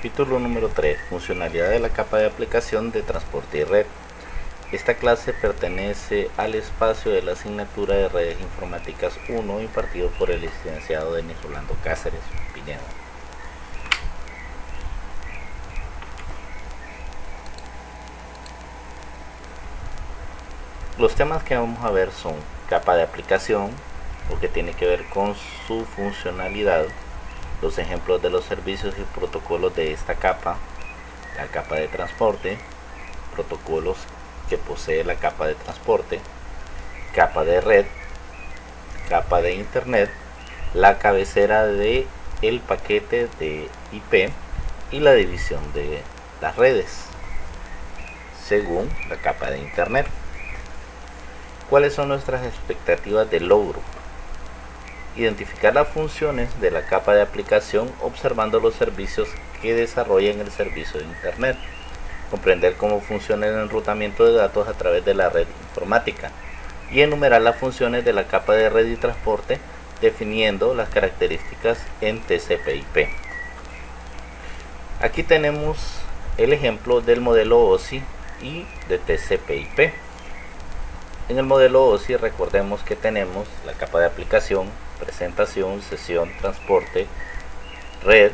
Capítulo número 3. Funcionalidad de la capa de aplicación de transporte y red. Esta clase pertenece al espacio de la asignatura de redes informáticas 1 impartido por el licenciado Denis Rolando Cáceres Pinedo. Los temas que vamos a ver son capa de aplicación, lo que tiene que ver con su funcionalidad, los ejemplos de los servicios y protocolos de esta capa, la capa de transporte, protocolos que posee la capa de transporte, capa de red, capa de internet, la cabecera de el paquete de IP y la división de las redes según la capa de internet. ¿Cuáles son nuestras expectativas de logro? Identificar las funciones de la capa de aplicación observando los servicios que desarrollan el servicio de internet. Comprender cómo funciona el enrutamiento de datos a través de la red informática. Y enumerar las funciones de la capa de red y transporte definiendo las características en TCP/IP. Aquí tenemos el ejemplo del modelo OSI y de TCP/IP. En el modelo OSI recordemos que tenemos la capa de aplicación, presentación, sesión, transporte, red,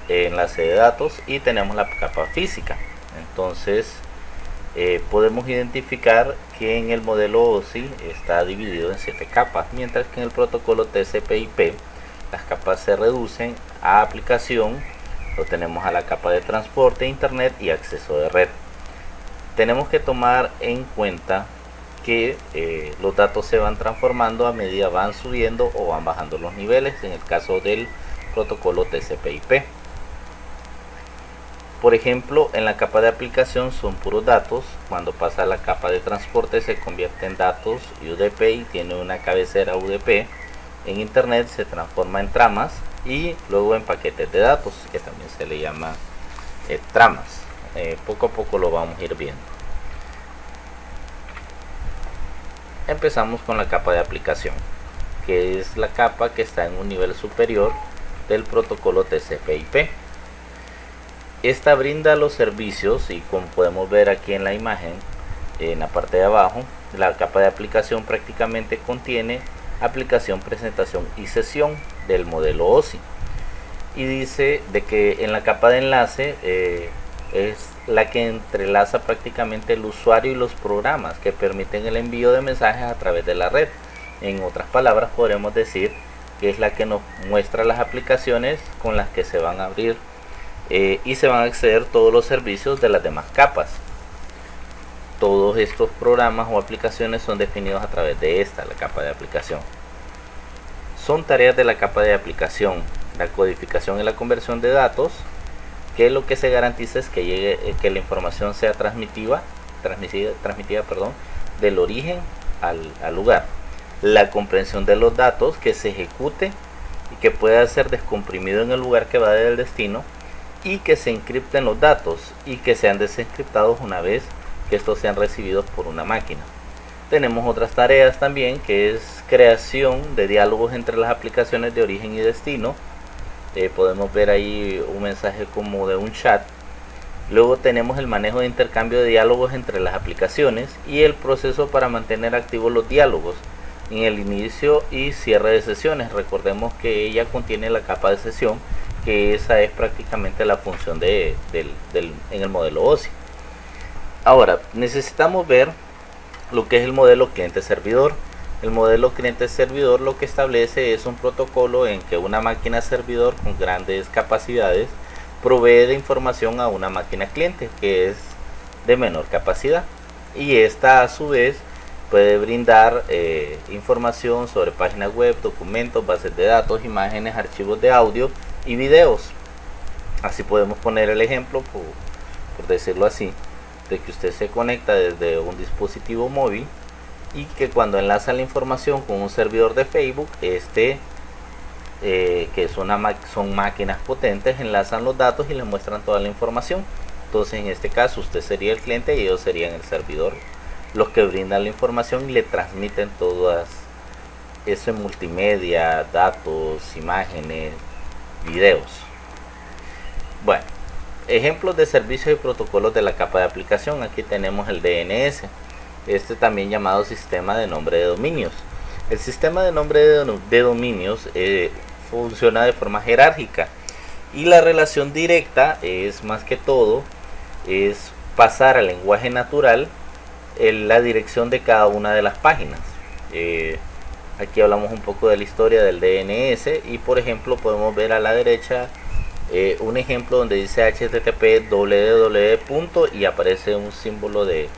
enlace de datos y tenemos la capa física. Entonces podemos identificar que en el modelo OSI está dividido en 7 capas, mientras que en el protocolo TCP/IP las capas se reducen a aplicación, lo tenemos a la capa de transporte, internet y acceso de red. Tenemos que tomar en cuenta que los datos se van transformando a medida van subiendo o van bajando los niveles en el caso del protocolo TCP/IP. Por ejemplo, en la capa de aplicación son puros datos, cuando pasa a la capa de transporte se convierte en datos UDP y tiene una cabecera UDP. En internet se transforma en tramas y luego en paquetes de datos, que también se le llama tramas. Poco a poco lo vamos a ir viendo. Empezamos con la capa de aplicación, que es la capa que está en un nivel superior del protocolo TCP/IP. Esta brinda los servicios y como podemos ver aquí en la imagen, en la parte de abajo, la capa de aplicación prácticamente contiene aplicación, presentación y sesión del modelo OSI. Y dice de que en la capa de enlace es la que entrelaza prácticamente el usuario y los programas que permiten el envío de mensajes a través de la red. En otras palabras, podremos decir que es la que nos muestra las aplicaciones con las que se van a abrir y se van a acceder todos los servicios de las demás capas. Todos estos programas o aplicaciones son definidos a través de esta, la capa de aplicación. Son tareas de la capa de aplicación: la codificación y la conversión de datos, que lo que se garantiza es que la información sea transmitida del origen al lugar. La comprensión de los datos, que se ejecute y que pueda ser descomprimido en el lugar que va del destino, y que se encripten los datos y que sean desencriptados una vez que estos sean recibidos por una máquina. Tenemos otras tareas también, que es creación de diálogos entre las aplicaciones de origen y destino. Podemos ver ahí un mensaje como de un chat. Luego tenemos el manejo de intercambio de diálogos entre las aplicaciones y el proceso para mantener activos los diálogos en el inicio y cierre de sesiones. Recordemos que ella contiene la capa de sesión, que esa es prácticamente la función en el modelo OSI. Ahora necesitamos ver lo que es el modelo cliente-servidor. El modelo cliente-servidor lo que establece es un protocolo en que una máquina servidor con grandes capacidades provee de información a una máquina cliente que es de menor capacidad, y esta a su vez puede brindar información sobre páginas web, documentos, bases de datos, imágenes, archivos de audio y videos. Así podemos poner el ejemplo, por decirlo así, de que usted se conecta desde un dispositivo móvil y que cuando enlaza la información con un servidor de Facebook, que son máquinas potentes, enlazan los datos y le muestran toda la información. Entonces en este caso usted sería el cliente y ellos serían el servidor, los que brindan la información y le transmiten todas eso en multimedia, datos, imágenes, videos. Bueno, ejemplos de servicios y protocolos de la capa de aplicación. Aquí tenemos el DNS, también llamado sistema de nombre de dominios. El sistema de nombre de dominios funciona de forma jerárquica, y la relación directa es más que todo es pasar al lenguaje natural la dirección de cada una de las páginas. Aquí hablamos un poco de la historia del DNS, y por ejemplo podemos ver a la derecha un ejemplo donde dice http www. Y aparece un símbolo de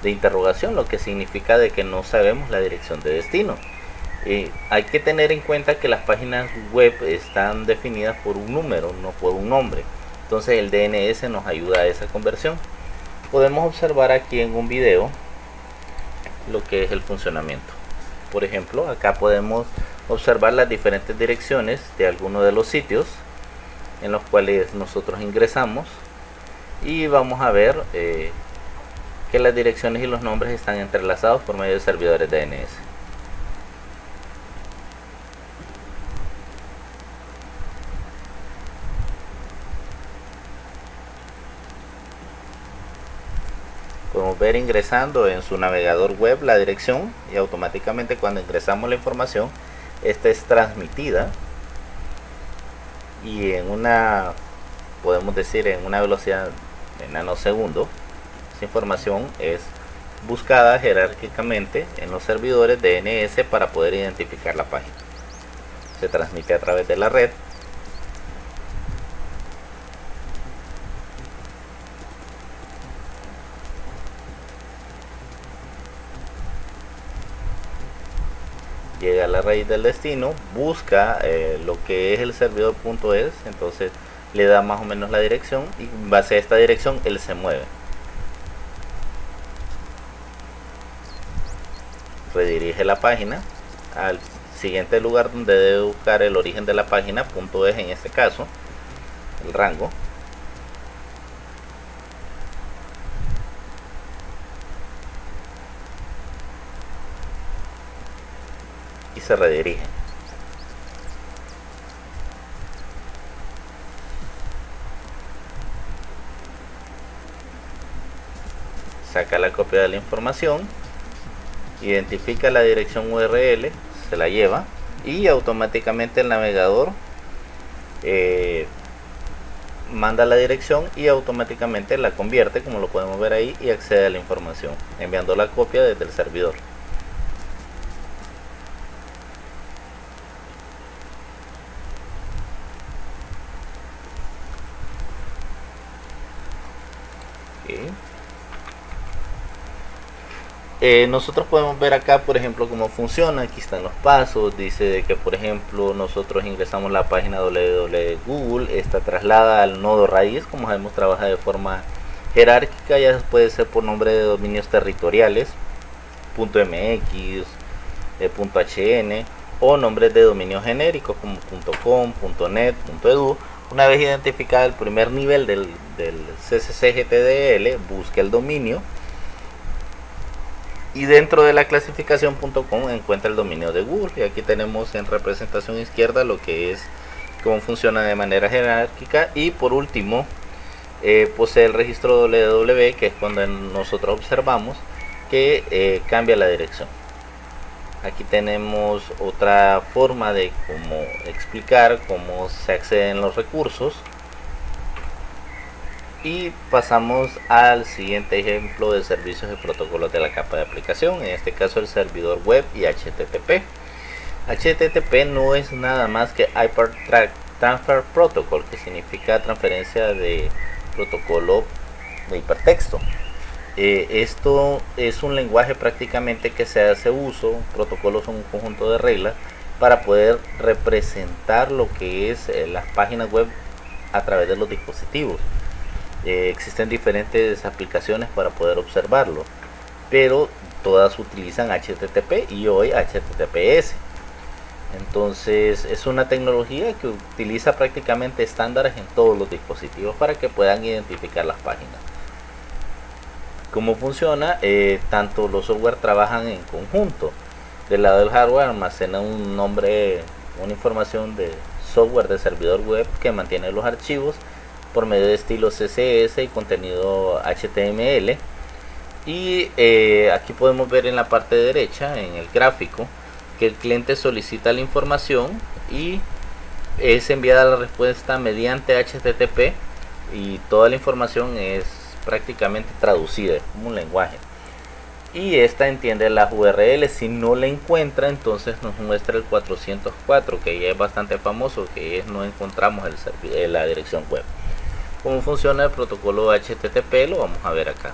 interrogación, lo que significa de que no sabemos la dirección de destino. Hay que tener en cuenta que las páginas web están definidas por un número, no por un nombre. Entonces el DNS nos ayuda a esa conversión. Podemos observar aquí en un video lo que es el funcionamiento. Por ejemplo, acá podemos observar las diferentes direcciones de algunos de los sitios en los cuales nosotros ingresamos, y vamos a ver que las direcciones y los nombres están entrelazados por medio de servidores DNS. Podemos ver ingresando en su navegador web la dirección, y automáticamente cuando ingresamos la información, esta es transmitida, y podemos decir en una velocidad de nanosegundo. Esa información es buscada jerárquicamente en los servidores DNS para poder identificar la página. Se transmite a través de la red. Llega a la raíz del destino, busca lo que es el servidor .es, entonces le da más o menos la dirección, y en base a esta dirección él se mueve. Redirige la página al siguiente lugar donde debe buscar el origen de la página, .es en este caso, el rango. Y se redirige. Saca la copia de la información, identifica la dirección URL, se la lleva, y automáticamente el navegador manda la dirección y automáticamente la convierte, como lo podemos ver ahí, y accede a la información enviando la copia desde el servidor. Nosotros podemos ver acá, por ejemplo, cómo funciona. Aquí están los pasos. Dice que, por ejemplo, nosotros ingresamos la página www Google, esta traslada al nodo raíz. Como sabemos, trabaja de forma jerárquica, ya puede ser por nombre de dominios territoriales, .mx, .hn, o nombres de dominios genéricos como .com, .net, .edu. Una vez identificado el primer nivel del CCC-GTDL, busque el dominio, y dentro de la clasificación .com encuentra el dominio de Google. Y aquí tenemos en representación izquierda lo que es cómo funciona de manera jerárquica. Y por último posee el registro www, que es cuando nosotros observamos que cambia la dirección. Aquí tenemos otra forma de cómo explicar cómo se acceden los recursos. Y pasamos al siguiente ejemplo de servicios y protocolos de la capa de aplicación, en este caso el servidor web y HTTP. HTTP no es nada más que Hypertransfer Protocol, que significa transferencia de protocolo de hipertexto. Esto es un lenguaje prácticamente que se hace uso. Protocolos son un conjunto de reglas para poder representar lo que es las páginas web a través de los dispositivos. Existen diferentes aplicaciones para poder observarlo, pero todas utilizan HTTP y hoy HTTPS. Entonces es una tecnología que utiliza prácticamente estándares en todos los dispositivos para que puedan identificar las páginas. ¿Cómo funciona? Tanto los software trabajan en conjunto. Del lado del hardware almacena un nombre, una información de software de servidor web que mantiene los archivos por medio de estilos CSS y contenido HTML. Y aquí podemos ver en la parte derecha, en el gráfico, que el cliente solicita la información y es enviada la respuesta mediante HTTP, y toda la información es prácticamente traducida como un lenguaje, y esta entiende las URL. Si no la encuentra, entonces nos muestra el 404, que ya es bastante famoso, que es no encontramos la dirección web. ¿Cómo funciona el protocolo HTTP? Lo vamos a ver acá.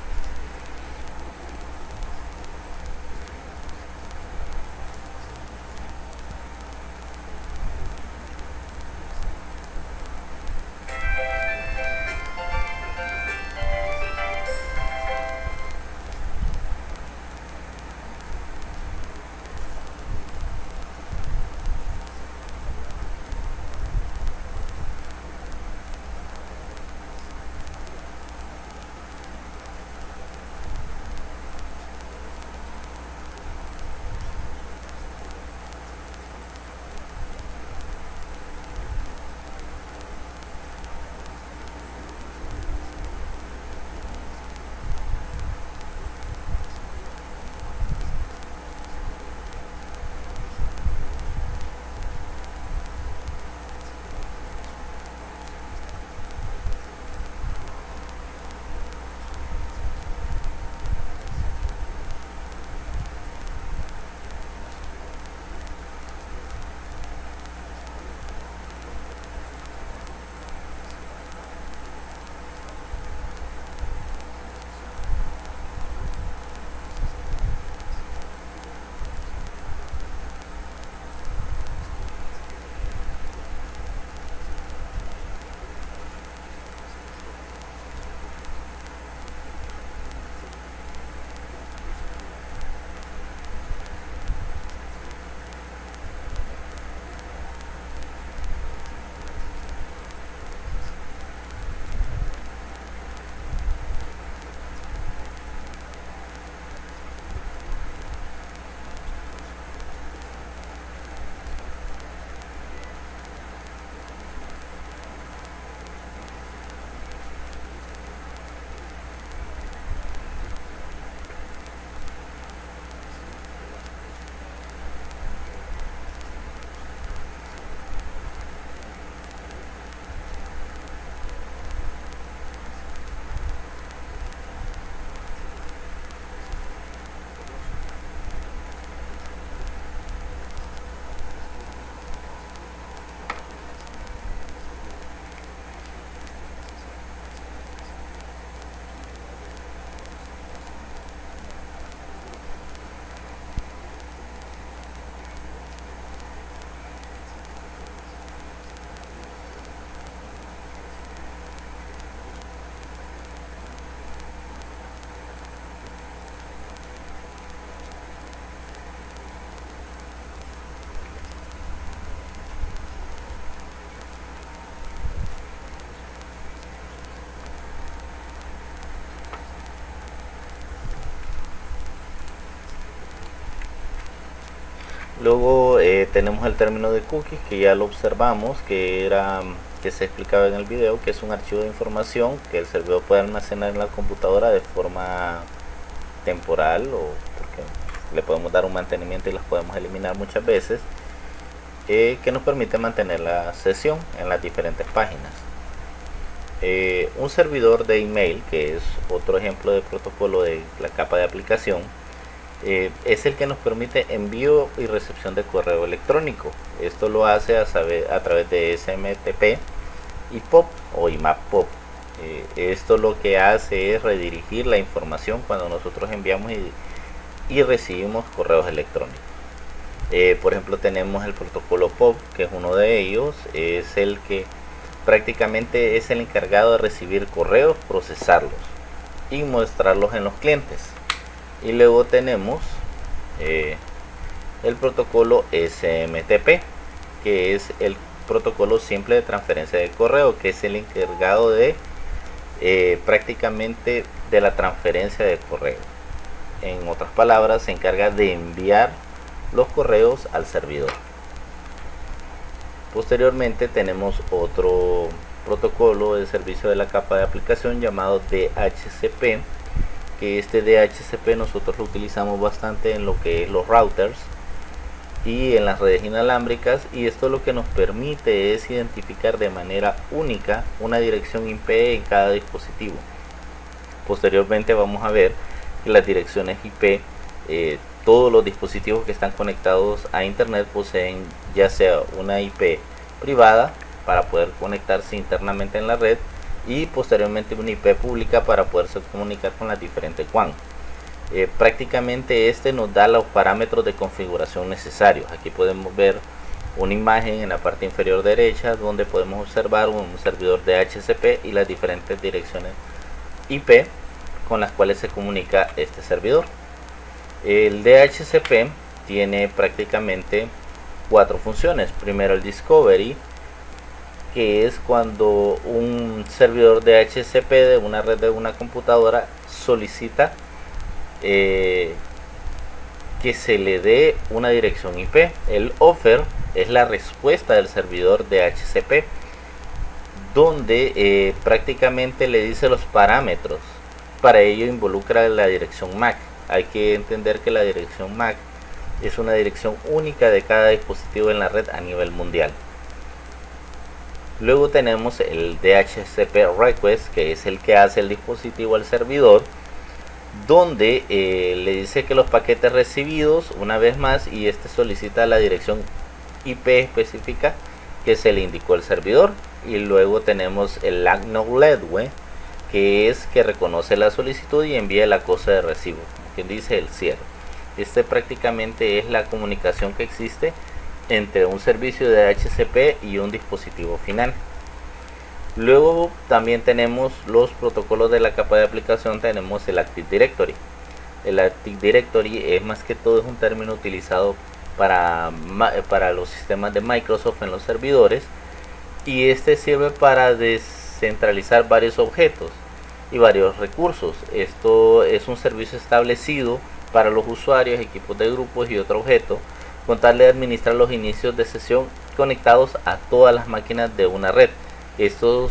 Luego tenemos el término de cookies, que ya lo observamos, que se explicaba en el video, que es un archivo de información que el servidor puede almacenar en la computadora de forma temporal, o porque le podemos dar un mantenimiento y las podemos eliminar muchas veces, que nos permite mantener la sesión en las diferentes páginas. Un servidor de email, que es otro ejemplo de protocolo de la capa de aplicación, es el que nos permite envío y recepción de correo electrónico. Esto lo hace a través de SMTP y POP o IMAP POP. Esto lo que hace es redirigir la información cuando nosotros enviamos y recibimos correos electrónicos. Por ejemplo, tenemos el protocolo POP, que es uno de ellos. Es el que prácticamente es el encargado de recibir correos, procesarlos y mostrarlos en los clientes. Y luego tenemos el protocolo SMTP, que es el protocolo simple de transferencia de correo, que es el encargado de prácticamente de la transferencia de correo. En otras palabras, se encarga de enviar los correos al servidor. Posteriormente tenemos otro protocolo de servicio de la capa de aplicación llamado DHCP, que este DHCP nosotros lo utilizamos bastante en lo que es los routers y en las redes inalámbricas, y esto lo que nos permite es identificar de manera única una dirección IP en cada dispositivo. Posteriormente vamos a ver que las direcciones IP, todos los dispositivos que están conectados a internet poseen ya sea una IP privada para poder conectarse internamente en la red, y posteriormente una IP pública para poderse comunicar con las diferentes WAN. Prácticamente este nos da los parámetros de configuración necesarios. Aquí podemos ver una imagen en la parte inferior derecha donde podemos observar un servidor de DHCP y las diferentes direcciones IP con las cuales se comunica este servidor. El DHCP tiene prácticamente 4 funciones. Primero, el discovery, que es cuando un servidor de DHCP de una red de una computadora solicita que se le dé una dirección IP. El offer es la respuesta del servidor de DHCP, donde prácticamente le dice los parámetros. Para ello involucra la dirección MAC. Hay que entender que la dirección MAC es una dirección única de cada dispositivo en la red a nivel mundial. Luego tenemos el DHCP request, que es el que hace el dispositivo al servidor, donde le dice que los paquetes recibidos una vez más, y este solicita la dirección IP específica que se le indicó al servidor. Y luego tenemos el acknowledge, que es que reconoce la solicitud y envía el acoso de recibo, como quien dice el cierre. Este prácticamente es la comunicación que existe entre un servicio de DHCP y un dispositivo final. Luego también tenemos los protocolos de la capa de aplicación. Tenemos el Active Directory. El Active Directory es más que todo es un término utilizado para los sistemas de Microsoft en los servidores, y este sirve para descentralizar varios objetos y varios recursos. Esto es un servicio establecido para los usuarios, equipos de grupos y otro objeto, con tal de administrar los inicios de sesión conectados a todas las máquinas de una red. Estos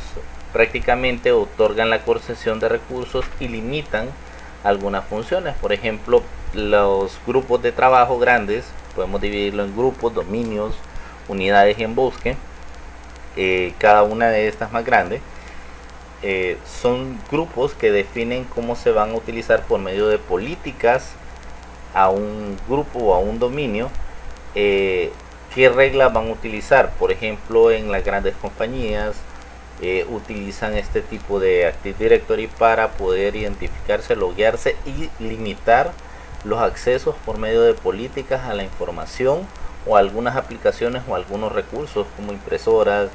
prácticamente otorgan la concesión de recursos y limitan algunas funciones. Por ejemplo, los grupos de trabajo grandes podemos dividirlo en grupos, dominios, unidades y en bosque. Cada una de estas más grandes son grupos que definen cómo se van a utilizar por medio de políticas a un grupo o a un dominio, qué reglas van a utilizar. Por ejemplo, en las grandes compañías utilizan este tipo de Active Directory para poder identificarse, loguearse y limitar los accesos por medio de políticas a la información o a algunas aplicaciones o algunos recursos como impresoras,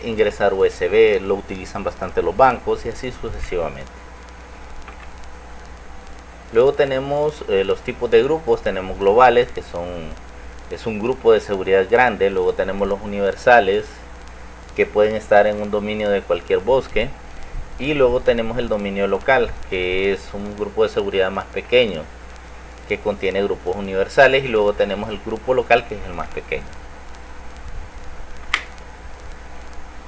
ingresar USB. Lo utilizan bastante los bancos y así sucesivamente. Luego tenemos los tipos de grupos. Tenemos globales, que es un grupo de seguridad grande. Luego tenemos los universales, que pueden estar en un dominio de cualquier bosque. Y luego tenemos el dominio local, que es un grupo de seguridad más pequeño, que contiene grupos universales. Y luego tenemos el grupo local, que es el más pequeño.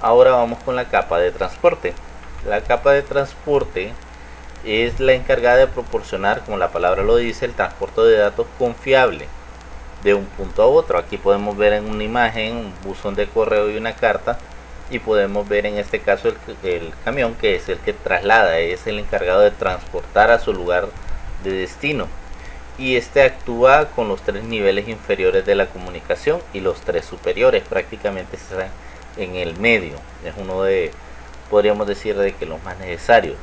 Ahora vamos con la capa de transporte. La capa de transporte es la encargada de proporcionar, como la palabra lo dice, el transporte de datos confiable de un punto a otro. Aquí podemos ver en una imagen un buzón de correo y una carta, y podemos ver en este caso el camión, que es el que traslada, es el encargado de transportar a su lugar de destino, y este actúa con los 3 niveles inferiores de la comunicación y los 3 superiores. Prácticamente está en el medio, es uno de, podríamos decir, de que los más necesarios.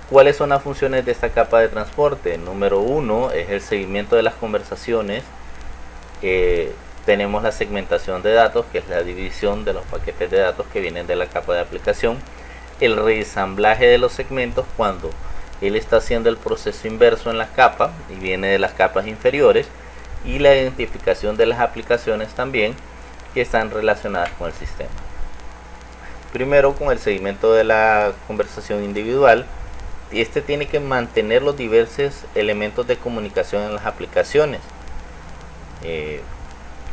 ¿Cuáles son las funciones de esta capa de transporte? Número 1 es el seguimiento de las conversaciones. Tenemos la segmentación de datos, que es la división de los paquetes de datos que vienen de la capa de aplicación. El reensamblaje de los segmentos, cuando él está haciendo el proceso inverso en la capa y viene de las capas inferiores. Y la identificación de las aplicaciones también que están relacionadas con el sistema. Primero, con el seguimiento de la conversación individual. Este tiene que mantener los diversos elementos de comunicación en las aplicaciones.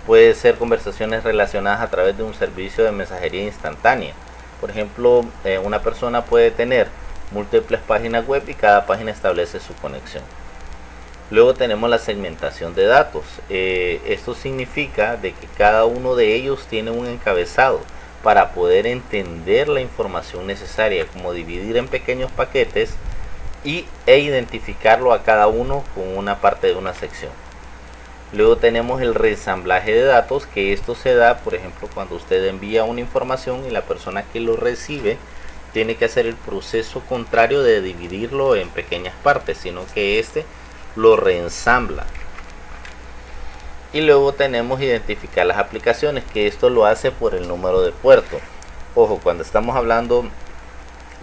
Puede ser conversaciones relacionadas a través de un servicio de mensajería instantánea. Por ejemplo, una persona puede tener múltiples páginas web y cada página establece su conexión. Luego tenemos la segmentación de datos. Esto significa de que cada uno de ellos tiene un encabezado para poder entender la información necesaria, como dividir en pequeños paquetes e identificarlo a cada uno con una parte de una sección. Luego tenemos el reensamblaje de datos, que esto se da, por ejemplo, cuando usted envía una información y la persona que lo recibe tiene que hacer el proceso contrario de dividirlo en pequeñas partes, sino que este lo reensambla. Y luego tenemos identificar las aplicaciones, que esto lo hace por el número de puerto. Ojo, cuando estamos hablando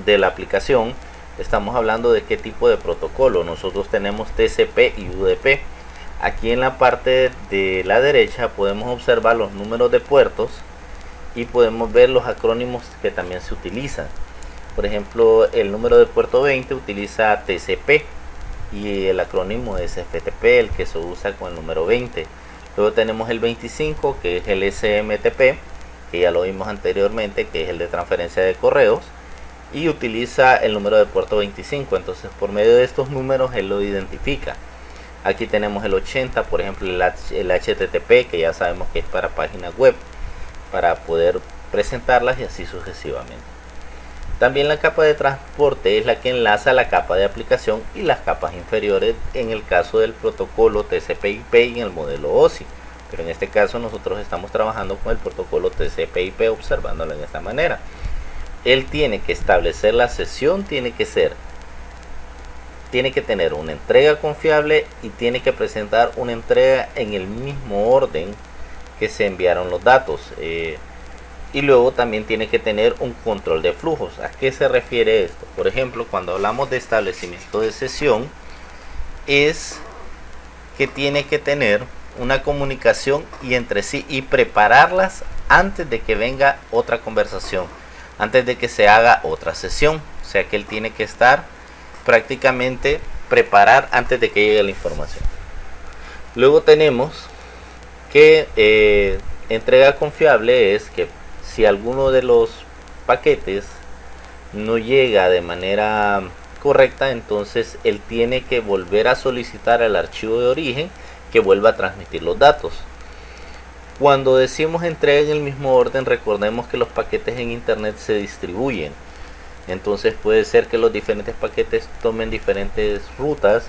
de la aplicación, estamos hablando de qué tipo de protocolo. Nosotros tenemos TCP y UDP. Aquí en la parte de la derecha podemos observar los números de puertos y podemos ver los acrónimos que también se utilizan. Por ejemplo, el número de puerto 20 utiliza TCP y el acrónimo es FTP, el que se usa con el número 20. Luego tenemos el 25, que es el SMTP, que ya lo vimos anteriormente, que es el de transferencia de correos, y utiliza el número de puerto 25. Entonces, por medio de estos números él lo identifica. Aquí tenemos el 80, por ejemplo, el HTTP, que ya sabemos que es para páginas web, para poder presentarlas y así sucesivamente. También la capa de transporte es la que enlaza la capa de aplicación y las capas inferiores en el caso del protocolo TCP/IP y en el modelo OSI. Pero en este caso nosotros estamos trabajando con el protocolo TCP/IP, observándolo en esta manera. Él tiene que establecer la sesión, tiene que tener una entrega confiable y tiene que presentar una entrega en el mismo orden que se enviaron los datos. Y luego también tiene que tener un control de flujos. ¿A qué se refiere esto? Por ejemplo, cuando hablamos de establecimiento de sesión, es que tiene que tener una comunicación y entre sí y prepararlas antes de que venga otra conversación, antes de que se haga otra sesión. O sea que él tiene que estar prácticamente preparar antes de que llegue la información. Luego tenemos que entrega confiable es que si alguno de los paquetes no llega de manera correcta, entonces él tiene que volver a solicitar al archivo de origen que vuelva a transmitir los datos. Cuando decimos entrega en el mismo orden, recordemos que los paquetes en internet se distribuyen. Entonces puede ser que los diferentes paquetes tomen diferentes rutas.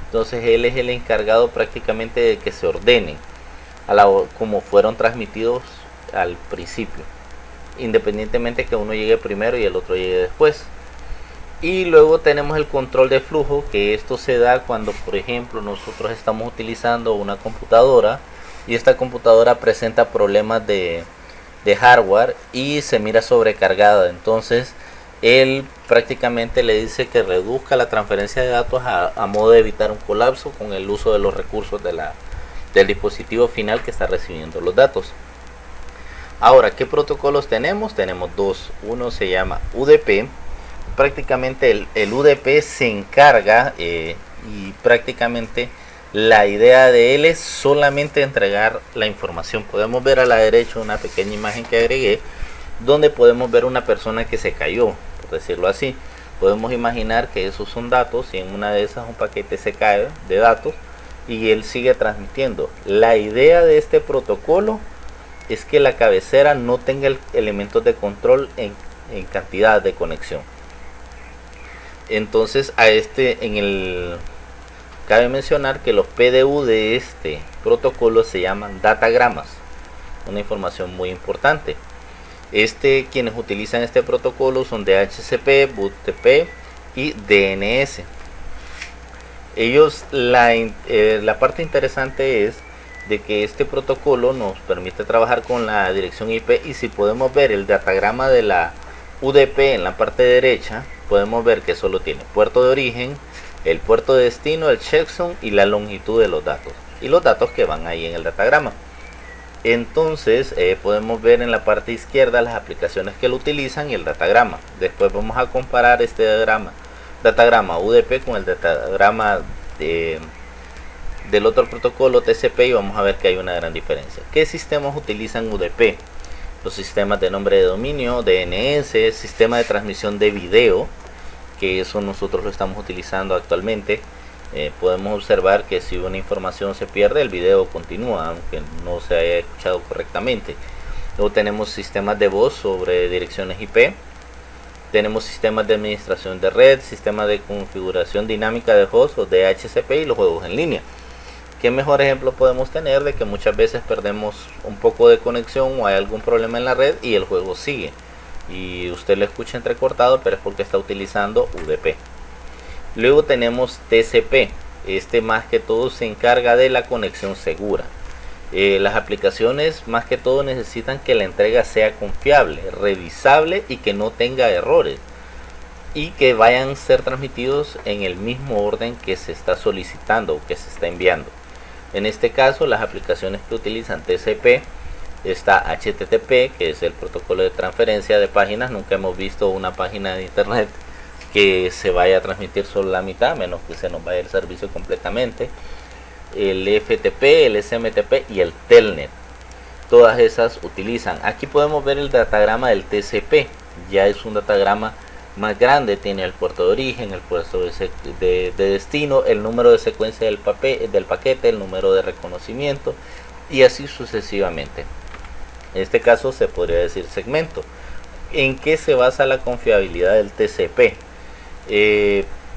Entonces él es el encargado prácticamente de que se ordenen como fueron transmitidos al principio, independientemente que uno llegue primero y el otro llegue después. Y luego tenemos el control de flujo, que esto se da cuando, por ejemplo, nosotros estamos utilizando una computadora y esta computadora presenta problemas de hardware y se mira sobrecargada. Entonces él prácticamente le dice que reduzca la transferencia de datos a modo de evitar un colapso con el uso de los recursos del dispositivo final que está recibiendo los datos. Ahora, ¿qué protocolos tenemos? Tenemos dos. Uno se llama UDP. Prácticamente el UDP se encarga y prácticamente la idea de él es solamente entregar la información. Podemos ver a la derecha una pequeña imagen que agregué donde podemos ver una persona que se cayó, por decirlo así. Podemos imaginar que esos son datos y en una de esas un paquete se cae de datos y él sigue transmitiendo. La idea de este protocolo es que la cabecera no tenga elementos de control en cantidad de conexión. Entonces cabe mencionar que los PDU de este protocolo se llaman datagramas, una información muy importante. Quienes utilizan este protocolo son DHCP, BOOTP y DNS. La parte interesante es de que este protocolo nos permite trabajar con la dirección IP, y si podemos ver el datagrama de la UDP en la parte derecha, podemos ver que solo tiene puerto de origen, el puerto de destino, el checksum y la longitud de los datos y los datos que van ahí en el datagrama. Entonces podemos ver en la parte izquierda las aplicaciones que lo utilizan y el datagrama. Después vamos a comparar este datagrama UDP con el datagrama del otro protocolo TCP y vamos a ver que hay una gran diferencia. ¿Qué sistemas utilizan UDP? Los sistemas de nombre de dominio, DNS, sistema de transmisión de video, que eso nosotros lo estamos utilizando actualmente. Podemos observar que si una información se pierde, el video continúa, aunque no se haya escuchado correctamente. Luego tenemos sistemas de voz sobre direcciones IP. Tenemos sistemas de administración de red, sistemas de configuración dinámica de host o DHCP y los juegos en línea. ¿Qué mejor ejemplo podemos tener de que muchas veces perdemos un poco de conexión o hay algún problema en la red y el juego sigue? Y usted lo escucha entrecortado, pero es porque está utilizando UDP. Luego tenemos TCP. Este más que todo se encarga de la conexión segura. Las aplicaciones más que todo necesitan que la entrega sea confiable, revisable y que no tenga errores. Y que vayan a ser transmitidos en el mismo orden que se está solicitando o que se está enviando. En este caso, las aplicaciones que utilizan TCP, está HTTP, que es el protocolo de transferencia de páginas. Nunca hemos visto una página de internet que se vaya a transmitir solo la mitad, menos que se nos vaya el servicio completamente. El FTP, el SMTP y el Telnet. Todas esas utilizan. Aquí podemos ver el datagrama del TCP. Ya es un datagrama más grande, tiene el puerto de origen, el puerto de destino, el número de secuencia del paquete, el número de reconocimiento y así sucesivamente. En este caso se podría decir segmento. ¿En qué se basa la confiabilidad del TCP?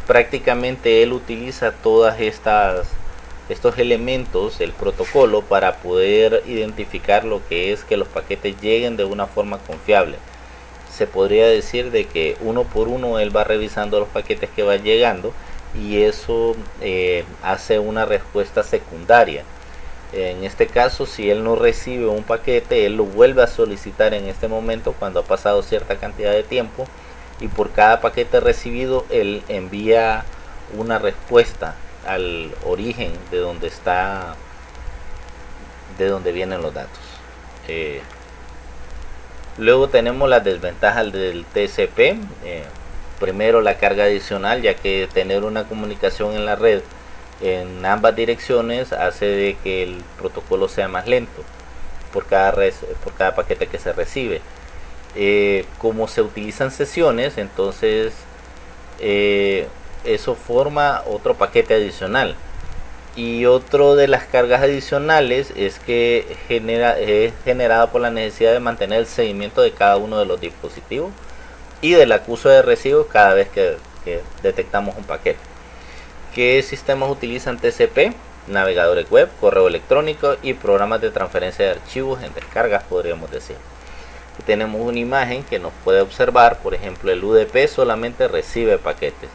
Prácticamente él utiliza todas estos elementos, el protocolo, para poder identificar lo que es que los paquetes lleguen de una forma confiable. Se podría decir de que uno por uno él va revisando los paquetes que van llegando y eso hace una respuesta secundaria. En este caso, si él no recibe un paquete, él lo vuelve a solicitar en este momento cuando ha pasado cierta cantidad de tiempo, y por cada paquete recibido él envía una respuesta al origen de donde vienen los datos. Luego tenemos las desventajas del TCP. Primero, la carga adicional, ya que tener una comunicación en la red en ambas direcciones hace de que el protocolo sea más lento por cada paquete que se recibe. Como se utilizan sesiones, entonces eso forma otro paquete adicional. Y otro de las cargas adicionales es que es generada por la necesidad de mantener el seguimiento de cada uno de los dispositivos y del acuse de recibo cada vez que detectamos un paquete. ¿Qué sistemas utilizan TCP? Navegadores web, correo electrónico y programas de transferencia de archivos en descargas, podríamos decir. Aquí tenemos una imagen que nos puede observar. Por ejemplo, el UDP solamente recibe paquetes.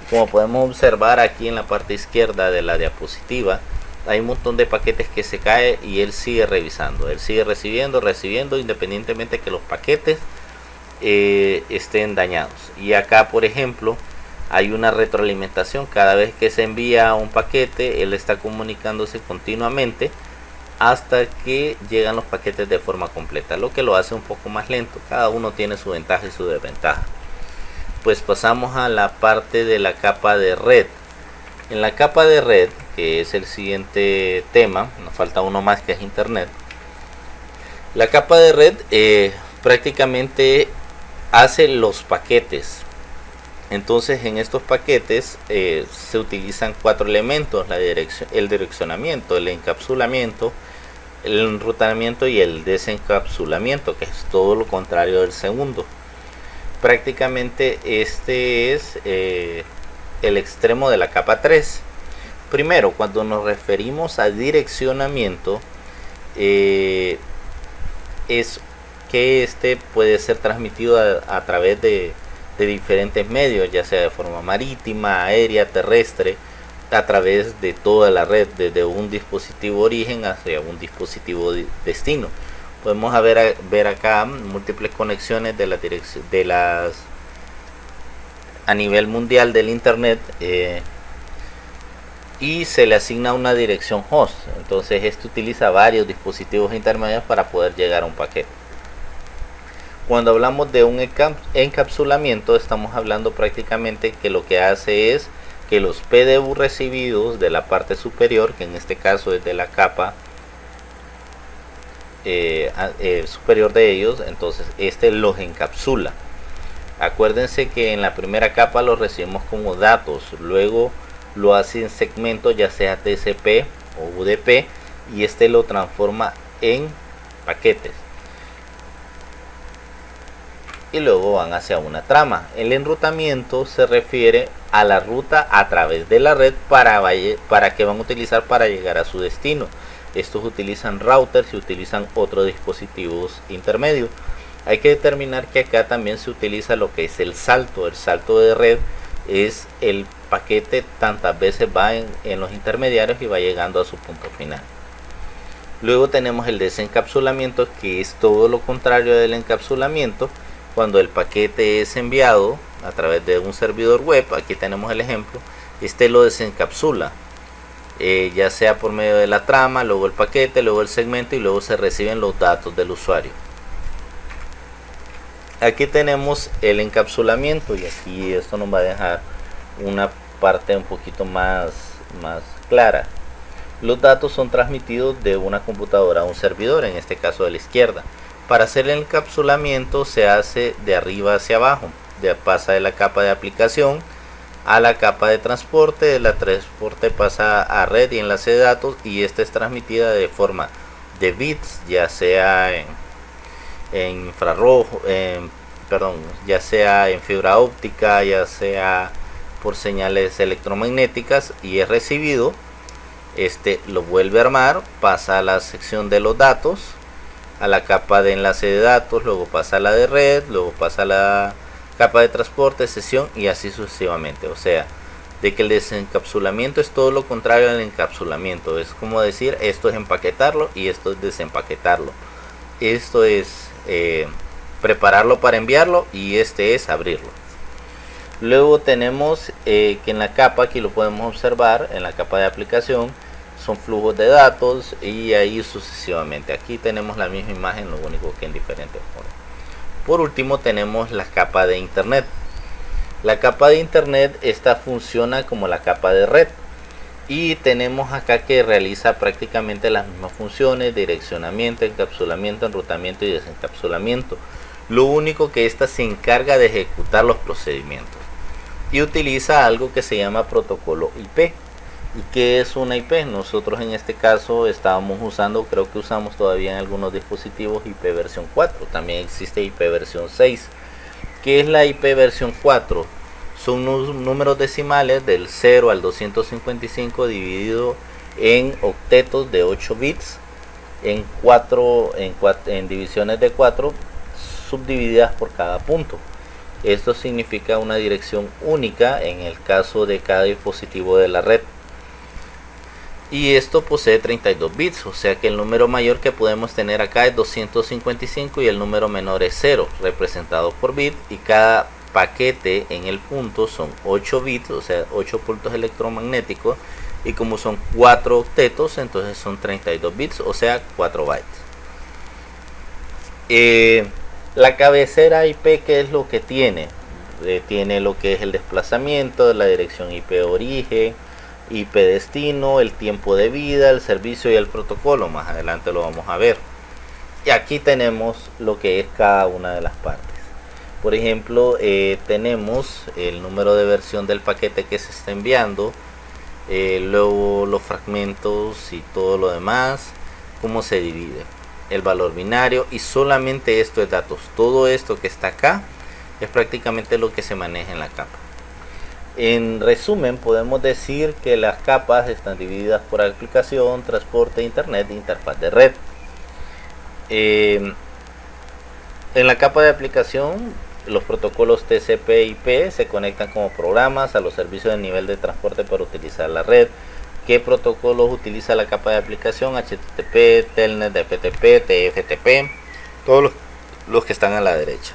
Como podemos observar aquí en la parte izquierda de la diapositiva, hay un montón de paquetes que se cae y él sigue revisando. Él sigue recibiendo independientemente que los paquetes estén dañados. Y acá, por ejemplo, hay una retroalimentación. Cada vez que se envía un paquete, él está comunicándose continuamente hasta que llegan los paquetes de forma completa, lo que lo hace un poco más lento. Cada uno tiene su ventaja y su desventaja. Pues pasamos a la parte de la capa de red. En la capa de red, que es el siguiente tema, nos falta uno más, que es internet. La capa de red prácticamente hace los paquetes. Entonces, en estos paquetes se utilizan 4 elementos: el direccionamiento, el encapsulamiento, el enrutamiento y el desencapsulamiento, que es todo lo contrario del segundo. Prácticamente este es el extremo de la capa 3. Primero, cuando nos referimos a direccionamiento, es que este puede ser transmitido a través de diferentes medios, ya sea de forma marítima, aérea, terrestre, a través de toda la red, desde un dispositivo origen hacia un dispositivo destino. Podemos ver acá múltiples conexiones a nivel mundial del internet, y se le asigna una dirección host. Entonces esto utiliza varios dispositivos intermedios para poder llegar a un paquete. Cuando hablamos de un encapsulamiento, estamos hablando prácticamente que lo que hace es que los PDU recibidos de la parte superior, que en este caso es de la capa superior de ellos, entonces este los encapsula. Acuérdense que en la primera capa lo recibimos como datos, luego lo hace en segmentos, ya sea TCP o UDP, y este lo transforma en paquetes y luego van hacia una trama. El enrutamiento se refiere a la ruta a través de la red para que van a utilizar para llegar a su destino. Estos utilizan routers y utilizan otros dispositivos intermedios. Hay que determinar que acá también se utiliza lo que es el salto. El salto de red es el paquete tantas veces va en los intermediarios y va llegando a su punto final. Luego tenemos el desencapsulamiento, que es todo lo contrario del encapsulamiento. Cuando el paquete es enviado a través de un servidor web, aquí tenemos el ejemplo, este lo desencapsula, ya sea por medio de la trama, luego el paquete, luego el segmento y luego se reciben los datos del usuario. Aquí tenemos el encapsulamiento y aquí esto nos va a dejar una parte un poquito más clara. Los datos son transmitidos de una computadora a un servidor, en este caso de la izquierda. Para hacer el encapsulamiento se hace de arriba hacia abajo, pasa de la capa de aplicación a la capa de transporte, de la transporte pasa a red y enlace de datos, y esta es transmitida de forma de bits, ya sea en infrarrojo, ya sea en fibra óptica, ya sea por señales electromagnéticas, y es recibido. Este lo vuelve a armar, pasa a la sección de los datos, a la capa de enlace de datos, luego pasa a la de red, luego pasa a la capa de transporte, sesión y así sucesivamente. O sea, de que el desencapsulamiento es todo lo contrario al encapsulamiento. Es como decir, esto es empaquetarlo y esto es desempaquetarlo. Esto es prepararlo para enviarlo y este es abrirlo. Luego tenemos que en la capa, aquí lo podemos observar, en la capa de aplicación, son flujos de datos y ahí sucesivamente. Aquí tenemos la misma imagen, lo único que en diferentes formas. Por último tenemos la capa de internet. La capa de internet, esta funciona como la capa de red y tenemos acá que realiza prácticamente las mismas funciones: direccionamiento, encapsulamiento, enrutamiento y desencapsulamiento. Lo único que esta se encarga de ejecutar los procedimientos y utiliza algo que se llama protocolo IP. ¿Y qué es una IP? Nosotros en este caso estábamos usando, creo que usamos todavía en algunos dispositivos, IP versión 4. También existe IP versión 6. ¿Qué es la IP versión 4? Son números decimales del 0 al 255 dividido en octetos de 8 bits en divisiones de 4 subdivididas por cada punto. Esto significa una dirección única en el caso de cada dispositivo de la red. Y esto posee 32 bits, o sea que el número mayor que podemos tener acá es 255 y el número menor es 0, representado por bit, y cada paquete en el punto son 8 bits, o sea 8 puntos electromagnéticos, y como son 4 octetos, entonces son 32 bits, o sea 4 bytes. La cabecera IP, ¿qué es lo que tiene? Tiene lo que es el desplazamiento, la dirección IP origen, IP destino, el tiempo de vida, el servicio y el protocolo. Más adelante lo vamos a ver. Y aquí tenemos lo que es cada una de las partes. Por ejemplo, tenemos el número de versión del paquete que se está enviando, luego los fragmentos y todo lo demás, cómo se divide, el valor binario, y solamente esto es datos. Todo esto que está acá es prácticamente lo que se maneja en la capa. En resumen, podemos decir que las capas están divididas por aplicación, transporte, internet e interfaz de red. En la capa de aplicación, los protocolos TCP/IP se conectan como programas a los servicios de nivel de transporte para utilizar la red. ¿Qué protocolos utiliza la capa de aplicación? HTTP, Telnet, FTP, TFTP, todos los que están a la derecha.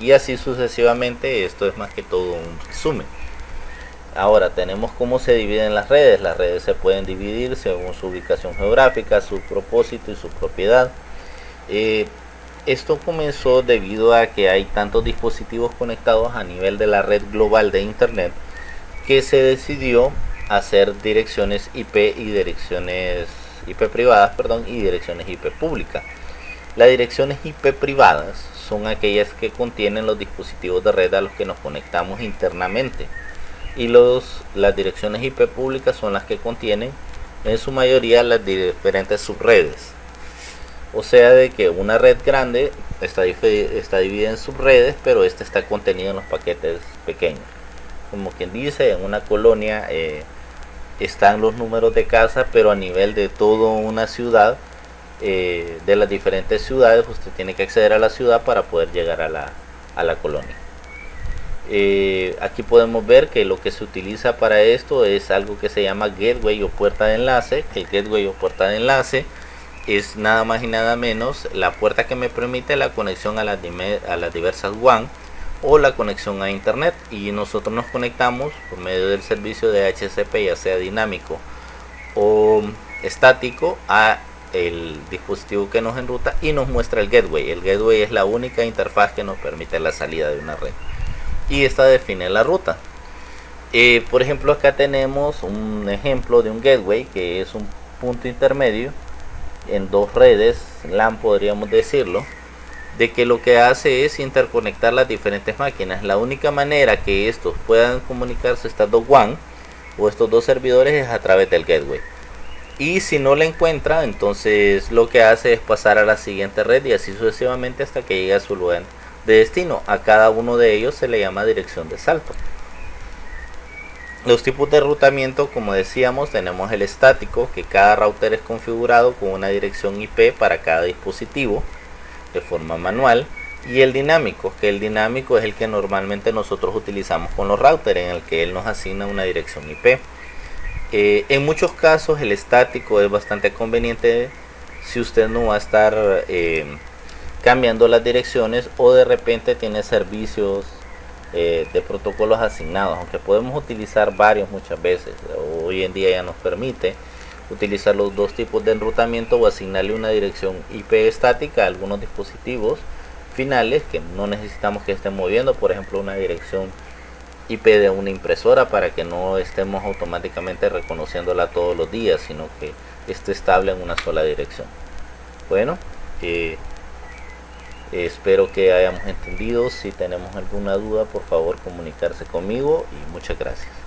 Y así sucesivamente. Esto es más que todo un resumen. Ahora tenemos cómo se dividen las redes. Las redes se pueden dividir según su ubicación geográfica, su propósito y su propiedad. Esto comenzó debido a que hay tantos dispositivos conectados a nivel de la red global de internet que se decidió hacer direcciones IP y direcciones IP privadas, perdón, y direcciones IP públicas. Las direcciones IP privadas son aquellas que contienen los dispositivos de red a los que nos conectamos internamente, y las direcciones IP públicas son las que contienen en su mayoría las diferentes subredes. O sea, de que una red grande está dividida en subredes, pero esta está contenida en los paquetes pequeños. Como quien dice, en una colonia están los números de casa, pero a nivel de toda una ciudad, de las diferentes ciudades, usted tiene que acceder a la ciudad para poder llegar a la colonia. Aquí podemos ver que lo que se utiliza para esto es algo que se llama gateway o puerta de enlace. El gateway o puerta de enlace es nada más y nada menos la puerta que me permite la conexión a las diversas WAN o la conexión a internet, y nosotros nos conectamos por medio del servicio de HCP, ya sea dinámico o estático, a el dispositivo que nos enruta y nos muestra el gateway. El gateway es la única interfaz que nos permite la salida de una red, y esta define la ruta. Por ejemplo, acá tenemos un ejemplo de un gateway que es un punto intermedio en dos redes LAN, podríamos decirlo, de que lo que hace es interconectar las diferentes máquinas. La única manera que estos puedan comunicarse, estas dos WAN o estos dos servidores, es a través del gateway. Y si no la encuentra, entonces lo que hace es pasar a la siguiente red y así sucesivamente hasta que llegue a su lugar de destino. A cada uno de ellos se le llama dirección de salto. Los tipos de enrutamiento, como decíamos, tenemos el estático, que cada router es configurado con una dirección IP para cada dispositivo de forma manual, y el dinámico, que el dinámico es el que normalmente nosotros utilizamos con los routers, en el que él nos asigna una dirección IP. En muchos casos el estático es bastante conveniente si usted no va a estar cambiando las direcciones, o de repente tiene servicios de protocolos asignados, aunque podemos utilizar varios muchas veces. Hoy en día ya nos permite utilizar los dos tipos de enrutamiento o asignarle una dirección IP estática a algunos dispositivos finales que no necesitamos que estén moviendo, por ejemplo una dirección IP de una impresora, para que no estemos automáticamente reconociéndola todos los días, sino que esté estable en una sola dirección. Bueno, espero que hayamos entendido. Si tenemos alguna duda, por favor comunicarse conmigo, y muchas gracias.